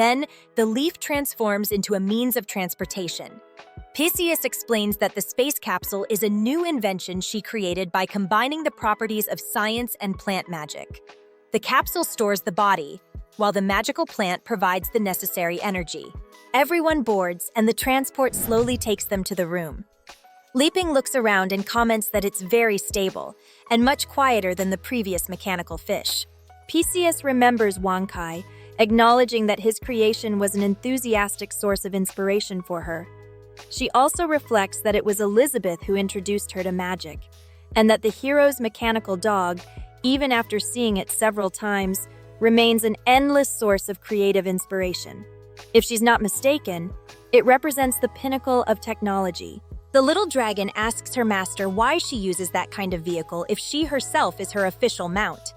Then, the leaf transforms into a means of transportation. Pisces explains that the space capsule is a new invention she created by combining the properties of science and plant magic. The capsule stores the body, while the magical plant provides the necessary energy. Everyone boards, and the transport slowly takes them to the room. Leaping looks around and comments that it's very stable, and much quieter than the previous mechanical fish. Pisces remembers Wankai, acknowledging that his creation was an enthusiastic source of inspiration for her. She also reflects that it was Elizabeth who introduced her to magic, and that the hero's mechanical dog, even after seeing it several times, remains an endless source of creative inspiration. If she's not mistaken, it represents the pinnacle of technology. The little dragon asks her master why she uses that kind of vehicle if she herself is her official mount.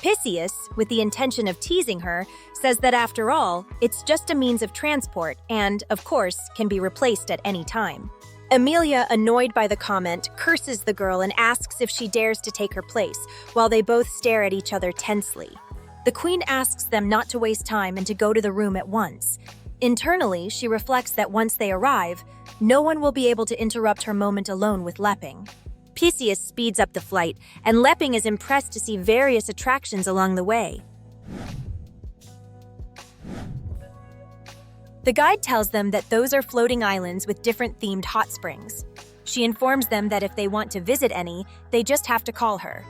Pisces, with the intention of teasing her, says that after all, it's just a means of transport and, of course, can be replaced at any time. Amelia, annoyed by the comment, curses the girl and asks if she dares to take her place, while they both stare at each other tensely. The queen asks them not to waste time and to go to the room at once. Internally, she reflects that once they arrive, no one will be able to interrupt her moment alone with Lepping. Pisces speeds up the flight, and Lepping is impressed to see various attractions along the way. The guide tells them that those are floating islands with different themed hot springs. She informs them that if they want to visit any, they just have to call her.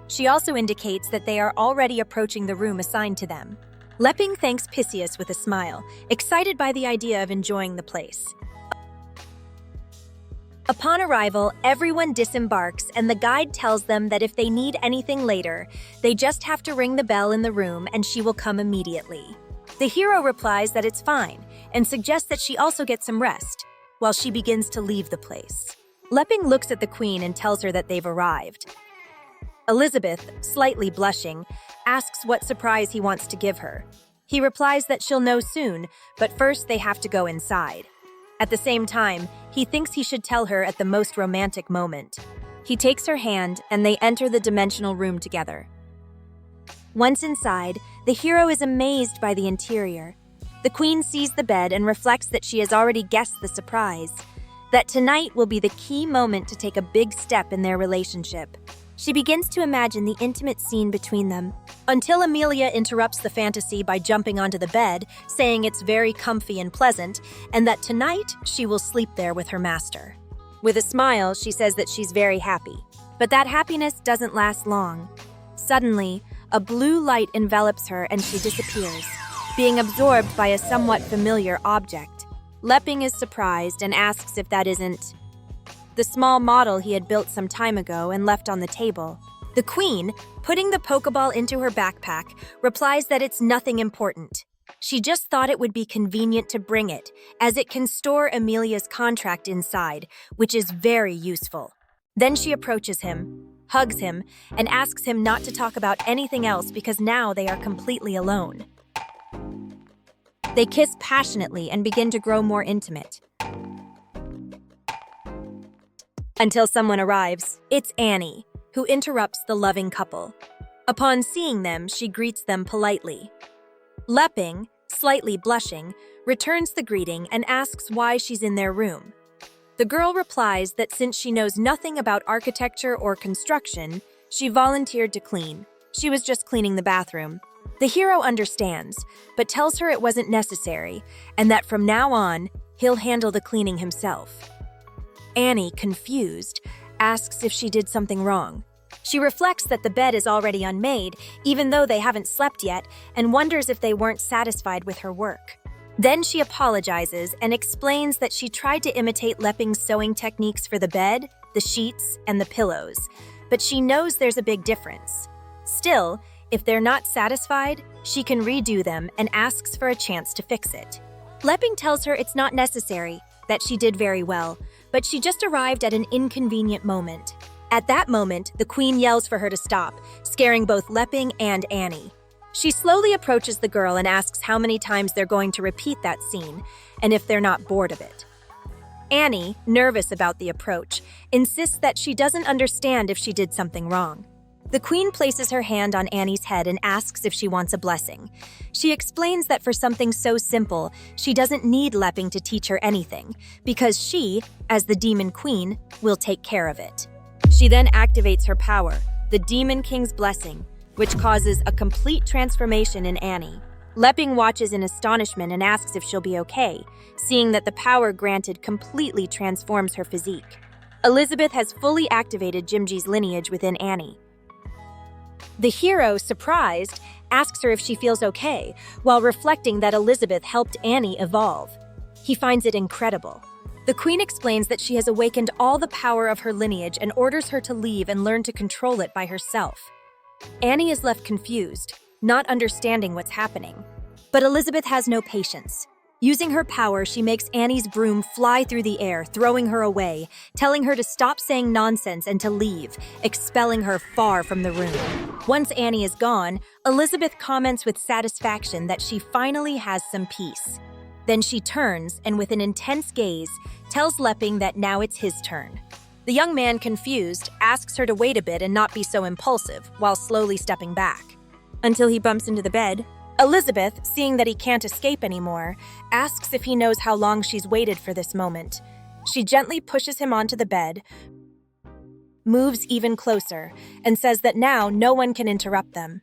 She also indicates that they are already approaching the room assigned to them. Lepping thanks Pisces with a smile, excited by the idea of enjoying the place. Upon arrival, everyone disembarks, and the guide tells them that if they need anything later, they just have to ring the bell in the room and she will come immediately. The hero replies that it's fine, and suggests that she also get some rest, while she begins to leave the place. Lepping looks at the queen and tells her that they've arrived. Elizabeth, slightly blushing, asks what surprise he wants to give her. He replies that she'll know soon, but first they have to go inside. At the same time, he thinks he should tell her at the most romantic moment. He takes her hand, and they enter the dimensional room together. Once inside, the hero is amazed by the interior. The queen sees the bed and reflects that she has already guessed the surprise, that tonight will be the key moment to take a big step in their relationship. She begins to imagine the intimate scene between them, until Amelia interrupts the fantasy by jumping onto the bed, saying it's very comfy and pleasant, and that tonight she will sleep there with her master. With a smile, she says that she's very happy. But that happiness doesn't last long. Suddenly, a blue light envelops her and she disappears, being absorbed by a somewhat familiar object. Lepping is surprised and asks if that isn't the small model he had built some time ago and left on the table. The queen, putting the Pokeball into her backpack, replies that it's nothing important. She just thought it would be convenient to bring it, as it can store Amelia's contract inside, which is very useful. Then she approaches him, hugs him, and asks him not to talk about anything else because now they are completely alone. They kiss passionately and begin to grow more intimate. Until someone arrives. It's Annie, who interrupts the loving couple. Upon seeing them, she greets them politely. Lepping, slightly blushing, returns the greeting and asks why she's in their room. The girl replies that since she knows nothing about architecture or construction, she volunteered to clean. She was just cleaning the bathroom. The hero understands, but tells her it wasn't necessary, and that from now on, he'll handle the cleaning himself. Annie, confused, asks if she did something wrong. She reflects that the bed is already unmade, even though they haven't slept yet, and wonders if they weren't satisfied with her work. Then she apologizes and explains that she tried to imitate Lepping's sewing techniques for the bed, the sheets, and the pillows, but she knows there's a big difference. Still, if they're not satisfied, she can redo them and asks for a chance to fix it. Lepping tells her it's not necessary, that she did very well, but she just arrived at an inconvenient moment. At that moment, the queen yells for her to stop, scaring both Lepping and Annie. She slowly approaches the girl and asks how many times they're going to repeat that scene, and if they're not bored of it. Annie, nervous about the approach, insists that she doesn't understand if she did something wrong. The queen places her hand on Annie's head and asks if she wants a blessing. She explains that for something so simple, she doesn't need Lepping to teach her anything, because she, as the demon queen, will take care of it. She then activates her power, the Demon King's blessing, which causes a complete transformation in Annie. Lepping watches in astonishment and asks if she'll be okay, seeing that the power granted completely transforms her physique. Elizabeth has fully activated Jimji's lineage within Annie. The hero, surprised, asks her if she feels okay, while reflecting that Elizabeth helped Annie evolve. He finds it incredible. The queen explains that she has awakened all the power of her lineage and orders her to leave and learn to control it by herself. Annie is left confused, not understanding what's happening. But Elizabeth has no patience. Using her power, she makes Annie's broom fly through the air, throwing her away, telling her to stop saying nonsense and to leave, expelling her far from the room. Once Annie is gone, Elizabeth comments with satisfaction that she finally has some peace. Then she turns and with an intense gaze, tells Lepping that now it's his turn. The young man, confused, asks her to wait a bit and not be so impulsive, while slowly stepping back. Until he bumps into the bed. Elizabeth, seeing that he can't escape anymore, asks if he knows how long she's waited for this moment. She gently pushes him onto the bed, moves even closer, and says that now no one can interrupt them.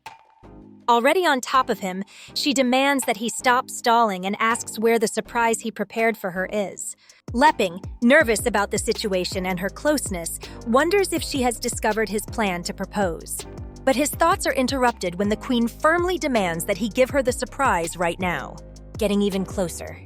Already on top of him, she demands that he stop stalling and asks where the surprise he prepared for her is. Lepping, nervous about the situation and her closeness, wonders if she has discovered his plan to propose. But his thoughts are interrupted when the queen firmly demands that he give her the surprise right now. Getting even closer,